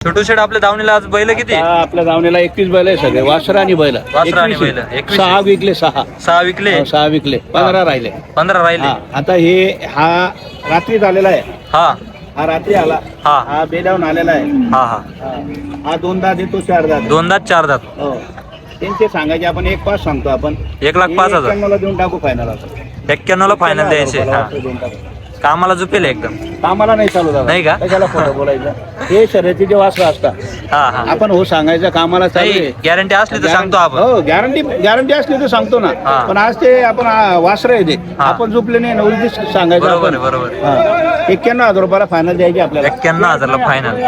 छोटू शेट आपल्या दावणीला आज बैल किती? आपल्या दावणीला 21 बैल आहे सगळे, वासरा आणि बैल. 6 विकले, 6 विकले, 6 विकले, 15 राहिले. 15 राहिले. आता हा रात्री झालेला आहे. हा रात्री आला. हा बेलावून आलेला आहे. हा 2 दात येतो, 4 दात. 2 दात 4 दात. हो, त्यांचे सांगायचे आपण 1,5 सांगतो. आपण 1,05,000 91 देऊन टाकू फायनल. 91 ला फायनल द्यायचे. कामाला झुपेल एकदम. कामाला नाही चालू दादा, नाही का? त्याला खोटं बोलायचं. हे शर्यतीचे वासरं असतात. आपण हो सांगायचं, कामाला चालू आहे. गॅरंटी असली तर सांगतो आपण. हो, गॅरंटी असली तर सांगतो ना. पण आज ते आपण वासरं आहे ते आपण झोपले नाही, नवरी सांगायचं. बरोबर. 91,000 रुपयाला फायनल द्यायची आपल्याला. 91,000 ला फायनल.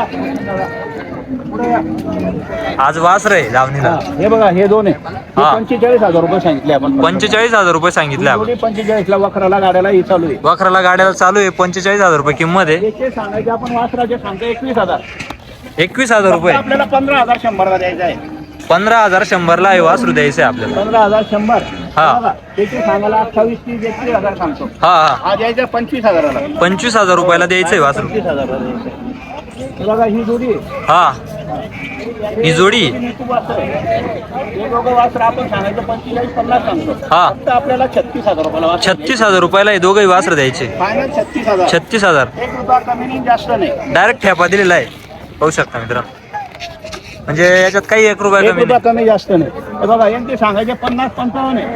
आज वासर आहे दावणीला. हे बघा, हे 2 आहे. 45,000 रुपये सांगितले आपण. 45,000 रुपये सांगितले आपण. 45 ला वखराला गाड्याला ही चालू आहे. वखराला गाड्याला चालू आहे. 45,000 रुपये किंमत आहे. याचे सांगायचे आपण, वासराचे सांगतो 21,000. 21,000 रुपये. आपल्याला 15,100 ला द्यायचा आहे. 15,100 ला हे वासरू द्यायचं आहे आपल्याला. 15,100. त्याचे सांगायला 28, 30, 31,000 सांगतो. हा द्यायचा 25,000 ला. 25,000 रुपयाला द्यायचंय वासरू. 25,000 ला द्यायचं. बघा ही जोडी. ही जोडी. हे दोघं वासर आपण सांगायचं 45-50 सांगतो. फक्त आपल्याला 36,000 रुपयाला. 36,000 रुपयाला हे दोघंही वासर द्यायचे. फायनल 36,000. 36,000. 1 रुपया कमी नाही, जास्त नाही. डायरेक्ट ठेपा दिलेला आहे, पाहू शकता मित्रांनो. म्हणजे याच्यात काही 1 रुपया कमी नाही. कमी जास्त नाही. हे बघा, यांचे सांगायचे 50-55 आहे.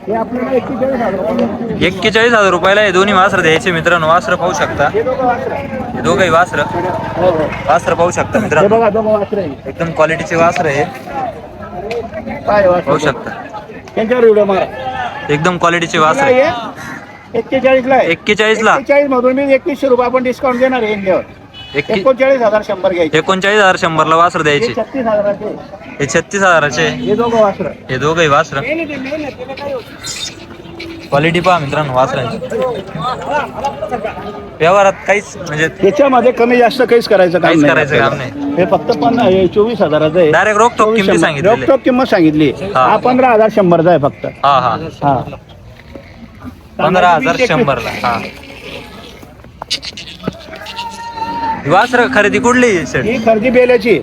हे आपल्याला 41,000 रुपये. 41,000 रुपयाला हे दोन्ही वासर द्यायचे मित्रांनो. वासर पाहू शकता. हे दोघं वासर. हे दोघंही वासर. वासर पाहू शकता मित्रांनो. बघा, दोघं वासर आहे. एकदम क्वालिटीचे वासर आहे. काय वासर पाहू शकता. त्यांच्यावर व्हिडिओ मारा. एकदम क्वालिटीचे वासर आहे. 41 ला. 41 ला. 41 मधून मी 2100 रुपये आपण डिस्काउंट देणार आहे. 39,100 घ्यायचे. 39,100 ला वासर द्यायचे. 36,000. हे 36,000चे. हे दोघं वासर. हे दोघंही वासर. क्वालिटी पहा मित्रांनो वासरांची. व्यवहारात काहीच म्हणजे त्याच्यामध्ये कमी जास्त काहीच करायचं काम नाही. हे फक्त 24,000 आहे. डायरेक्ट रोखोक किंमत सांगितली. रोखोक किंमत सांगितली. हा 15,100 आहे फक्त. 15,100 ला. वासर खरेदी कुठली? ही खरेदी बेल्याची.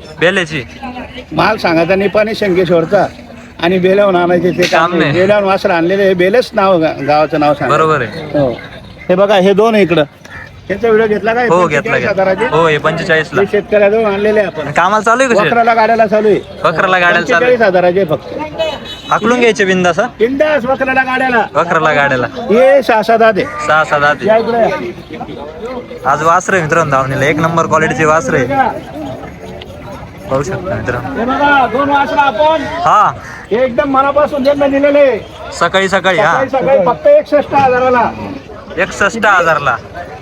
माल सांगायचा निपाणी शंकेश्वरचा आणि बेलावून आणायचे ते काम नाही. बेलावून वासर आणलेले. बेलच नाव, गावाचं नाव सांग. बरोबर आहे. हे बघा, हे 2 आहे इकडं. त्याचा व्हिडिओ घेतला काय? हो घेतला. हो, हे 45 ला. शेतकऱ्याजवळ आणलेले आपण. कामाला चालू आहे. वखराला गाड्याला चालू आहे. वखराला गाड्याला चालू आहे. 45,000 फक्त. हाकलून घ्यायचे बिंदास. वखराला गाड्याला. वखराला गाड्याला. हे 6-7 आहे. 6-7 आहे. आज वासर आहे मित्रांनो दावणीला. 1 नंबर क्वालिटीचे वासर आहे. पाहू शकता मित्रांनो. हे बघा, 2 वासर आपण. हे एकदम मनापासून त्यांना दिलेले. सकाळी सकाळी फक्त 61,000 ला. 61,000 ला.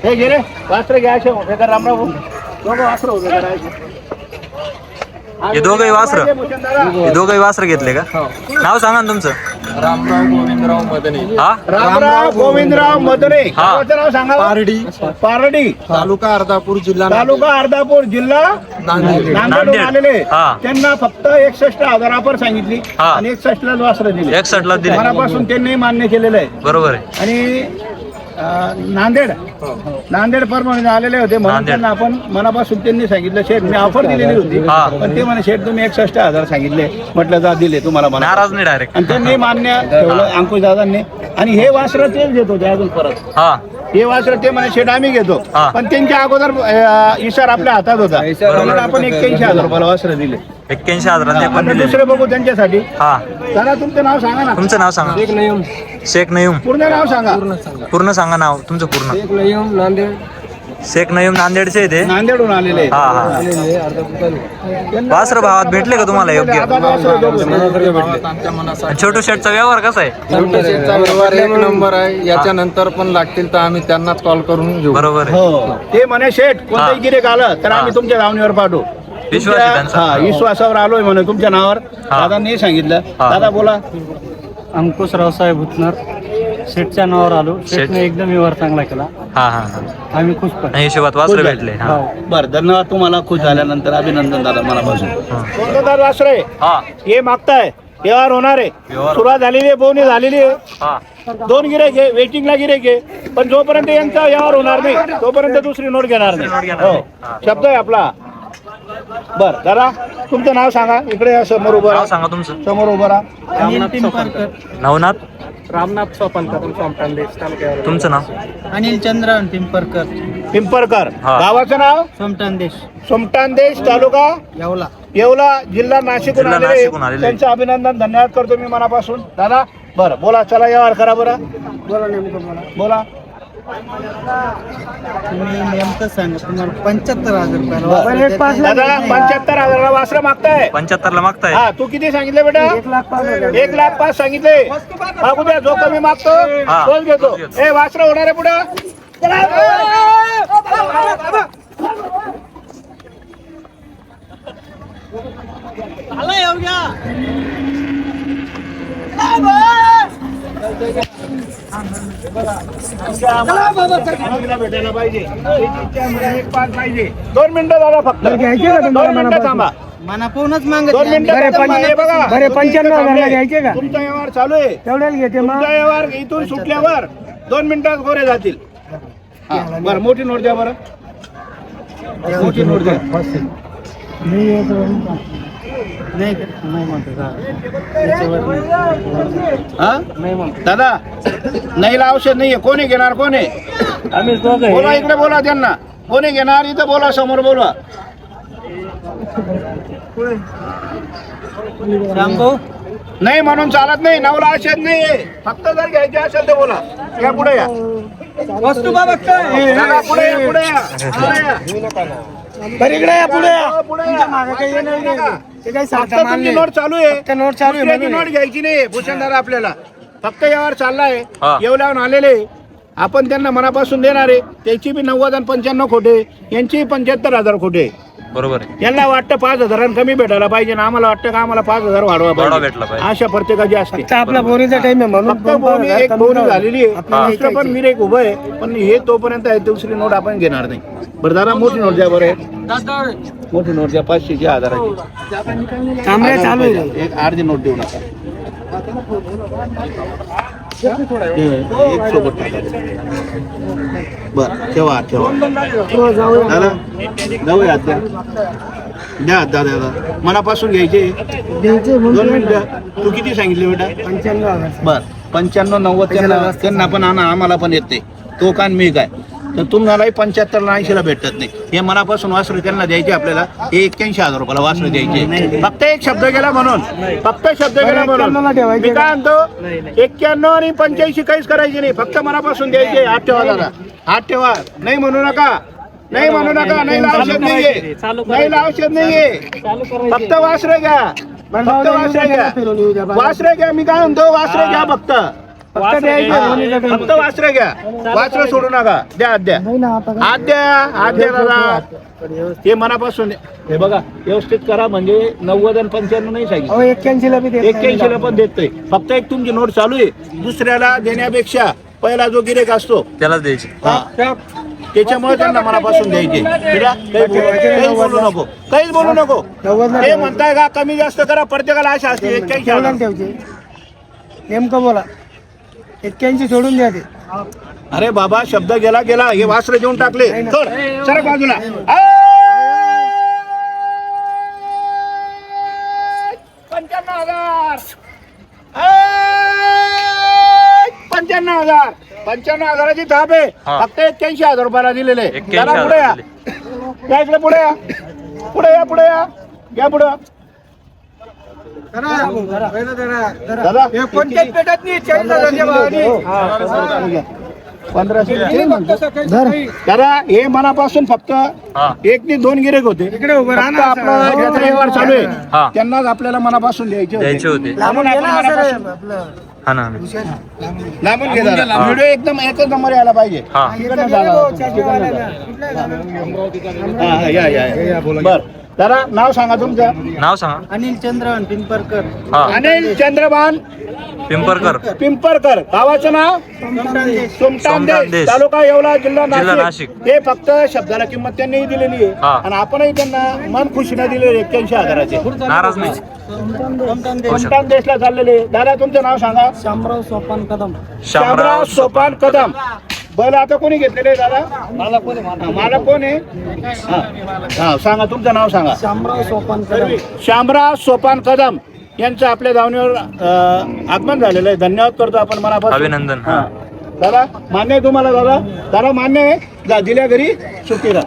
हे घे रे वासर घ्यायचे. रामराव दोघं वासर उभे करायचे. हे दोघंही वासर घेतले का? नाव सांगा ना तुमचं. रामराव गोविंदराव मदने. रामराव गोविंदराव मदने. नाव सांगा. पारडी. तालुका अर्धापूर जिल्हा नांदेड आलेले. त्यांना फक्त 61,000 ऑफर सांगितली आणि 61 ला वासर दिले. 61 ला दिले. मनापासून त्यांनी मान्य केलेलं आहे. बरोबर आहे. आणि नांदेड परभणी आलेले होते म्हणून त्यांना आपण मनापासून त्यांनी सांगितलं शेठ मी ऑफर दिलेली होती. पण ते म्हणे शेठ तुम्ही 61,000 सांगितले. म्हटलं जा दिले तुम्हाला. नाराज नाही डायरेक्ट. आणि त्यांनी मान्य ठेवलं अंकुश दादांनी. आणि हे वासर तेच घेतो ते अजून परत. हे वासर ते म्हणे शेठ आम्ही घेतो. पण त्यांच्या अगोदर इशारा आपल्या हातात होता म्हणून आपण 81,000 रुपयाला वासर दिले. 81,000 दुसरे बघू त्यांच्यासाठी. दादा तुमचं नाव सांगा ना. तुमचं नाव सांगा. शेख नयूम. पूर्ण नाव सांगा. पूर्ण सांगा नाव तुमचं पूर्ण. शेख नयूम नांदेडचे ते. नांदेडहून आलेले. वासर भावात भेटले का तुम्हाला योग्य? छोटू शेटचा व्यवहार कसा आहे? व्यवहार 1 नंबर आहे. याच्यानंतर पण लागतील तर आम्ही त्यांनाच कॉल करून घेऊ. बरोबर आहे. हो ते म्हणे शेठ कोणतंही गिऱ्हाईक आलं तर आम्ही तुमच्या दावणीवर पाठवू. विश्वासावर आलोय म्हणे तुमच्या नावावर. दादांनी सांगितलं. दादा बोला. अंकुश रावसाहेब भुतनर शेठच्या नावावर आलो. शेठने एकदम व्यवहार चांगला केला. आम्ही खुश पण. हिशोबात वासर भेटले. बरं धन्यवाद तुम्हाला. खुश झाल्यानंतर अभिनंदन दादा मनापासून. वासरे हे मागताय व्यवहार होणार आहे. सुरुवात झालेली आहे. बोवणी झालेली आहे. 2 गिऱ्हाईक आहे. वेटिंगला गिऱ्हाईक आहे. पण जोपर्यंत यांचा व्यवहार होणार नाही तोपर्यंत दुसरी नोट घेणार नाही. हो शब्द आहे आपला. बर दादा तुमचं नाव सांगा. इकडे या, समोर उभं नाव राहा. सांगा तुमचं. समोर उभं राहा. अनिल पिंपरकर. नवनाथ. रामनाथ सोपानकर सोमटांदेश तालुक्यावर. तुमचं नाव. अनिल चंद्रन पिंपरकर. पिंपरकर. हा. गावाचं नाव सोमटांदेश. सोमटांदेश तालुका येवला. येवला जिल्हा नाशिकहून जिल्हा आलेले. नाशिकहून आलेले. त्यांचं अभिनंदन धन्यवाद करतो मी मनापासून. दादा बरं बोला, चला व्यवहार करा बरं. बोला नेमकं मला. बोला. तुम्ही नेमकं सांगा. तुम्हाला 75,000 दादा 75,000 वासरं मागताय. 75 ला मागताय. हा तू किती सांगितले बेटा? 1,05,000 सांगितले. मागू द्या, जो कमी मागतो हा, तोच घेतो. तोच घेतो. ए वासरं होणार आहे पुढं. भेटायला पाहिजे. एक पाच पाहिजे. 2 मिनिटं दादा फक्त. 2 मिनिटं थांबा. मनापासूनच मागत 2 मिनिटं थांबा. हे बघा. 95,000 घ्यायचे का? तुमचा व्यवहार चालू आहे. तेवढ्याला घेते तुमचा व्यवहार इथून सुटल्यावर 2 मिनिटात गोरे जातील. हा, बरं मोठी नोट द्या बरं. मोठी नोट द्या. हा? दादा नाहीला औषध नाहीये. कोणी घेणार? कोण आहे? आम्ही दोघं बोला, इकडे बोला त्यांना. कोणी घेणार? इथं बोला, समोर बोला. रामभाऊ. नाही म्हणून चालत नाही. नवला औषध नाहीये. फक्त जर घ्यायचे असेल तर बोला. या पुढे या. वस्तू बाबा काय? दादा, पुढे या, पुढे या. पुढे या. इकडे या पुढे या. पुढे या. काही येणार नाही. ते काही फक्त सांगता तुमची मान्य नोट चालू आहे. नोट चालू आहे दुसऱ्याची म्हणून. नोट घ्यायची नाही भूषणदार आपल्याला. फक्त व्यवहार चाललाय. हा. येवल्याहून आलेले आपण त्यांना मनापासून देणार आहे. त्याची बी 90 आणि 95 खोटे. यांची 75,000 खोटे. बरोबर आहे. यांना वाटतं 5,000 कमी भेटायला पाहिजे ना. आम्हाला वाटतं का आम्हाला 5,000 वाढवा वाढवा पाहिजे. भेटला पाहिजे. अशा प्रत्येकाची असते. आपला बोरीचा टाइम आहे म्हणून फक्त बोनी एक बोनी झालेली आहे. दुसरं पण मीर एक उभं आहे. पण हे तोपर्यंत आहे. दुसरी नोट आपण घेणार नाही. बरं दादा मोठी नोट द्या बरं. मोठी नोट द्या. 500ची 1000ची. तांबड्या चालू आहे. एक अर्धी नोट देऊ नका. एक सोबत बर ठेवा ठेवा. दादा जाऊया द्या द्या दादा. मनापासून घ्यायचे. 2 मिनिटं. तू किती सांगितले बेटा? 95,000. बर 95 90 त्यांना पण आणा, आम्हाला पण येते. तो कान मी काय तर तुम्हालाही 75 80 ला भेटत नाही. हे मनापासून वासरू त्यांना द्यायचे आपल्याला. हे 81,000 रुपयाला वासरू द्यायचे. फक्त एक शब्द गेला म्हणून. फक्त शब्द गेला म्हणून मी काय म्हणतो 91 आणि 85 काहीच करायची नाही. फक्त मनापासून द्यायचे. 8 ठेवा दादा. 8 ठेवा. नाही म्हणू नका. नाही म्हणू नका. नाही औषध नाहीये. नाही औषध नाहीये. फक्त वासरे घ्या. फक्त वासरे घ्या. वासरे घ्या. मी काय म्हणतो वासरे घ्या. फक्त फक्त वासरे घ्या. वासरे सोडू नका. द्या द्या हात द्या. हात द्या दादा. हे मनापासून हे बघा व्यवस्थित करा. म्हणजे 90 आणि 95 नाही सांगितलं. 81 ला पण देतोय. फक्त एक तुमची नोट चालू आहे. दुसऱ्याला देण्यापेक्षा पहिला जो गिरेक असतो त्यालाच द्यायची. हा त्याच्यामुळे त्यांना मनापासून द्यायचे. काहीच बोलू नको. काहीच बोलू नको. हे म्हणताय का कमी जास्त करा. प्रत्येकाला आशा असते. 81 नेमकं बोला. 81 सोडून द्या ते. अरे बाबा शब्द गेला गेला. हे वासरे देऊन टाकले. सर बाजूला. 95,000 95,000ची थाप आहे. फक्त 81,000 रुपयाला दिलेले. चला पुढे या. या इकडे पुढे या. पुढे या. पुढे या. या पुढे. दादा कोणत्याच पेटत नाही. 40,000च्या भावाने 1500. दादा हे मनापासून फक्त एक ते 2 गिरेक होते. इकडे उभं राहा. आपला ज्याचा व्यवहार चालू आहे त्यांनाच आपल्याला मनापासून द्यायचे होते. हा ना. लांबून घे दादा. व्हिडिओ एकदम एकच नंबर यायला पाहिजे. बर दादा नाव सांगा तुमचं. नाव सांगा. अनिल चंद्रन पिंपरकर. अनिल चंद्रभान पिंपरकर. पिंपरकर. गावाचं नाव सोमटांदेश तालुका येवला जिल्हा नाशिक. हे फक्त शब्दाला किंमत त्यांनी दिलेली आहे. आणि आपणही त्यांना मन खुशीने दिलेले 81,000चे. नाराज नाही. सोमटांदेशला चाललेले. दादा तुमचं नाव सांगा. शामराव सोपान कदम. शामराव सोपान कदम. बैल आता कोणी घेतलेले आहे दादा? मला कोण आहे? हा सांगा, तुमचं नाव सांगा. शामराव सोपान कदम यांचं आपल्या धावणीवर आगमन झालेलं आहे. धन्यवाद करतो आपण मनापासून. अभिनंदन. हा दादा मान्य आहे तुम्हाला? दादा मान्य आहे? दिल्या घरी सुट्टीला.